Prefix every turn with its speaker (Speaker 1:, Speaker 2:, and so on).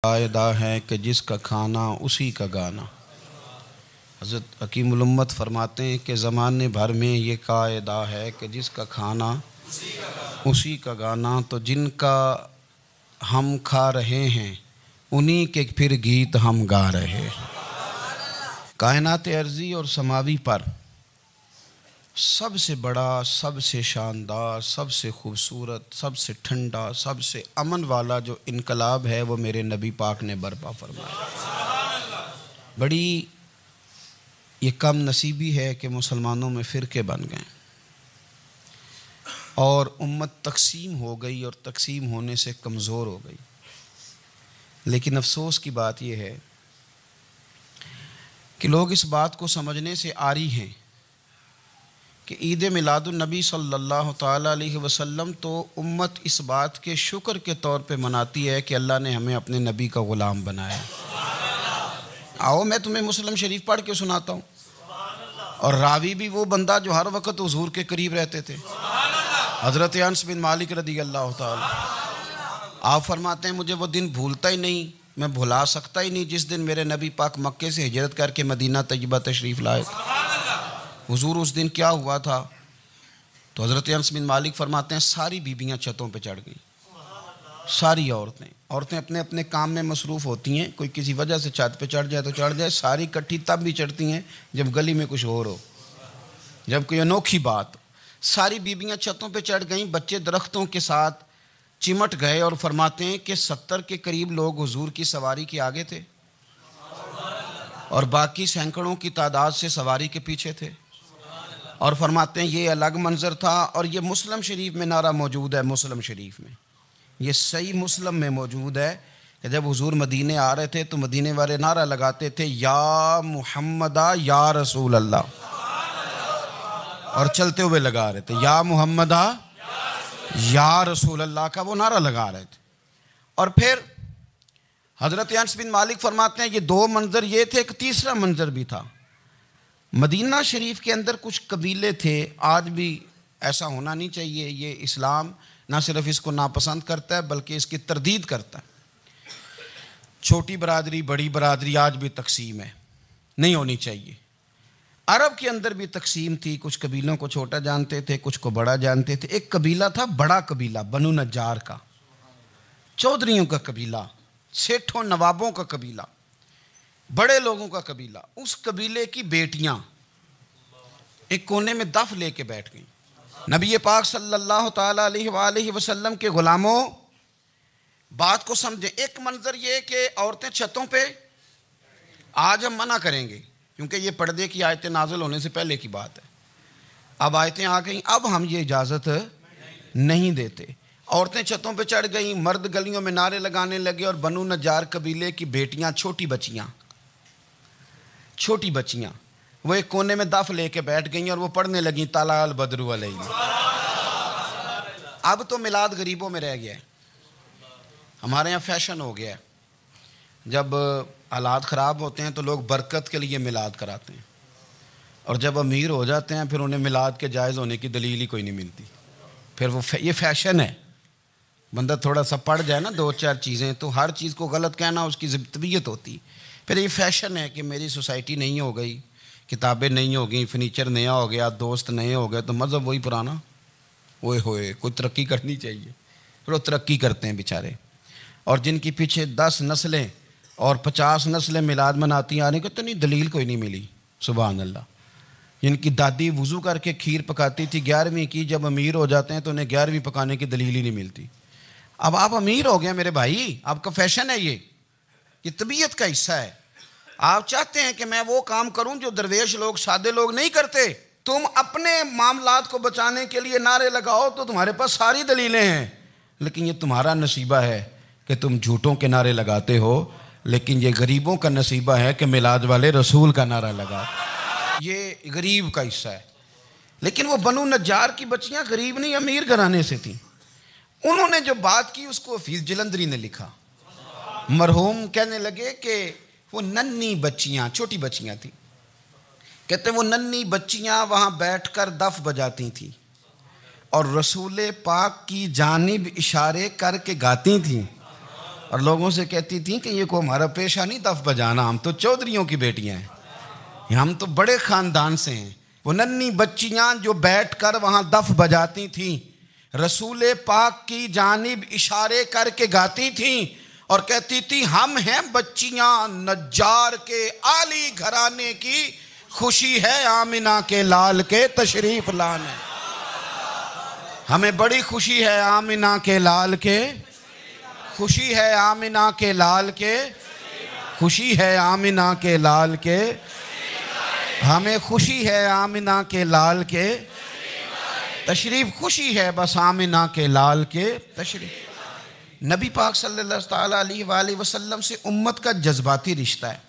Speaker 1: कायदा है कि जिसका खाना उसी का गाना। हज़रत हकीमुल उम्मत फरमाते हैं कि ज़माने भर में ये कायदा है कि जिसका खाना उसी का गाना। तो जिनका हम खा रहे हैं उन्हीं के फिर गीत हम गा रहे। कायनात अर्ज़ी और समावी पर सबसे बड़ा, सबसे शानदार, सबसे खूबसूरत, सबसे ठंडा, सबसे अमन वाला जो इनकलाब है वो मेरे नबी पाक ने बर्पा फरमाया। बड़ी ये कम नसीबी है कि मुसलमानों में फ़िरके बन गए और उम्मत तकसीम हो गई और तकसीम होने से कमज़ोर हो गई। लेकिन अफसोस की बात यह है कि लोग इस बात को समझने से आरी हैं कि ईद मिलादुन नबी सल्लल्लाहु ताला अलैहि वसल्लम तो उम्मत इस बात के शुक्र के तौर पे मनाती है कि अल्लाह ने हमें अपने नबी का ग़ुलाम बनाया। आओ मैं तुम्हें मुस्लिम शरीफ पढ़ के सुनाता हूँ। और रावी भी वो बंदा जो हर वक्त हुजूर के करीब रहते थे, हज़रत अनस बिन मालिक रदी अल्लाह ताला। आप फरमाते हैं मुझे वो दिन भूलता ही नहीं, मैं भुला सकता ही नहीं जिस दिन मेरे नबी पाक मक्के से हिजरत करके मदीना तैयबा तशरीफ़ लाए। हुजूर उस दिन क्या हुआ था? तो हज़रत अनस बिन मालिक फरमाते हैं सारी बीबियाँ छतों पे चढ़ गई। सारी औरतें अपने अपने काम में मसरूफ़ होती हैं। कोई किसी वजह से छत पे चढ़ जाए तो चढ़ जाए। सारी इकट्ठी तब भी चढ़ती हैं जब गली में कुछ और हो, जब कोई अनोखी बात। सारी बीबियाँ छतों पे चढ़ गईं। बच्चे दरख्तों के साथ चिमट गए और फरमाते हैं कि 70 के करीब लोग हुजूर की सवारी के आगे थे और बाकी सैकड़ों की तादाद से सवारी के पीछे थे। और फरमाते हैं ये अलग मंजर था। और ये मुस्लिम शरीफ में नारा मौजूद है। मुस्लिम शरीफ में ये सही मुस्लिम में मौजूद है कि जब हुजूर मदीने आ रहे थे तो मदीने वाले नारा लगाते थे या मुहम्मदा या रसूल अल्लाह, और चलते हुए लगा रहे थे या मुहम्मदा या रसूल अल्लाह का वो नारा लगा रहे थे। और फिर हज़रत अनस बिन मालिक फरमाते हैं ये दो मंजर ये थे। एक तीसरा मंजर भी था। मदीना शरीफ के अंदर कुछ कबीले थे, आज भी ऐसा होना नहीं चाहिए। ये इस्लाम ना सिर्फ इसको नापसंद करता है बल्कि इसकी तरदीद करता है। छोटी बरादरी बड़ी बरादरी आज भी तकसीम है, नहीं होनी चाहिए। अरब के अंदर भी तकसीम थी। कुछ कबीलों को छोटा जानते थे, कुछ को बड़ा जानते थे। एक कबीला था बड़ा कबीला, बनु नज्जार का, चौधरियों का कबीला, सेठों नवाबों का कबीला, बड़े लोगों का कबीला। उस कबीले की बेटियां एक कोने में दफ लेके बैठ गईं। नबी पाक सल्लल्लाहु ताला अलैहि वसल्लम के गुलामों बात को समझें। एक मंजर ये कि औरतें छतों पे, आज हम मना करेंगे क्योंकि ये पर्दे की आयतें नाज़िल होने से पहले की बात है। अब आयतें आ गई, अब हम ये इजाज़त नहीं देते। औरतें छतों पे चढ़ गईं, मर्द गलियों में नारे लगाने लगे और बनु नज्जार कबीले की बेटियां, छोटी बच्चियां वो एक कोने में दफ लेके बैठ गईं और वो पढ़ने लगी ताला अल बदरु अलैना। अब तो मिलाद गरीबों में रह गया है। हमारे यहाँ फैशन हो गया है, जब हालात ख़राब होते हैं तो लोग बरकत के लिए मिलाद कराते हैं, और जब अमीर हो जाते हैं फिर उन्हें मिलाद के जायज़ होने की दलील ही कोई नहीं मिलती। फिर वो ये फैशन है। बंदा थोड़ा सा पढ़ जाए ना दो चार चीज़ें तो हर चीज़ को गलत कहना उसकी तबीयत होती। फिर ये फैशन है कि मेरी सोसाइटी नहीं हो गई, किताबें नहीं हो गई, फर्नीचर नया हो गया, दोस्त नए हो गए, तो मज़हब वही पुराना। ओए होए, कोई तरक्की करनी चाहिए। फिर वो तरक्की करते हैं बेचारे। और जिनकी पीछे 10 नस्लें और 50 नस्लें मिलाद मनाती आ रही, को तो नहीं दलील कोई नहीं मिली। सुभान अल्लाह। जिनकी दादी वज़ू करके खीर पकाती थी 11वीं की, जब अमीर हो जाते हैं तो उन्हें 11वीं पकाने की दलील ही नहीं मिलती। अब आप अमीर हो गए मेरे भाई, आपका फैशन है, ये तबीयत का हिस्सा है। आप चाहते हैं कि मैं वो काम करूं जो दरवेश लोग, सादे लोग नहीं करते। तुम अपने मामलात को बचाने के लिए नारे लगाओ तो तुम्हारे पास सारी दलीलें हैं, लेकिन ये तुम्हारा नसीबा है कि तुम झूठों के नारे लगाते हो। लेकिन ये गरीबों का नसीबा है कि मिलाद वाले रसूल का नारा लगा। ये गरीब का हिस्सा है। लेकिन वो बनु नज्जार की बच्चियां गरीब नहीं, अमीर घराने से थी। उन्होंने जो बात की उसको हफीज जलंधरी ने लिखा। मरहूम कहने लगे कि वो नन्ही बच्चियां, छोटी बच्चियां थी। कहते वो नन्ही बच्चियां वहां बैठकर दफ बजाती थी और रसूल पाक की जानिब इशारे करके गाती थीं और लोगों से कहती थी कि ये को हमारा पेशा नहीं दफ बजाना, हम तो चौधरियों की बेटियां हैं, हम तो बड़े ख़ानदान से हैं। वो नन्ही बच्चियां जो बैठकर वहाँ दफ बजाती थीं, रसूल पाक की जानिब इशारे करके गाती थीं और कहती थी हम हैं बच्चियां नज्जार के आली घराने की, खुशी है आमिना के लाल के तशरीफ लाने। हमें बड़ी खुशी है आमिना के लाल के, खुशी है आमिना के लाल के, खुशी है आमिना के लाल के, हमें खुशी है आमिना के लाल के तशरीफ, खुशी है बस आमिना के लाल के तशरीफ। नबी पाक सल्लल्लाहु अलैहि वसल्लम से उम्मत का जज्बाती रिश्ता है।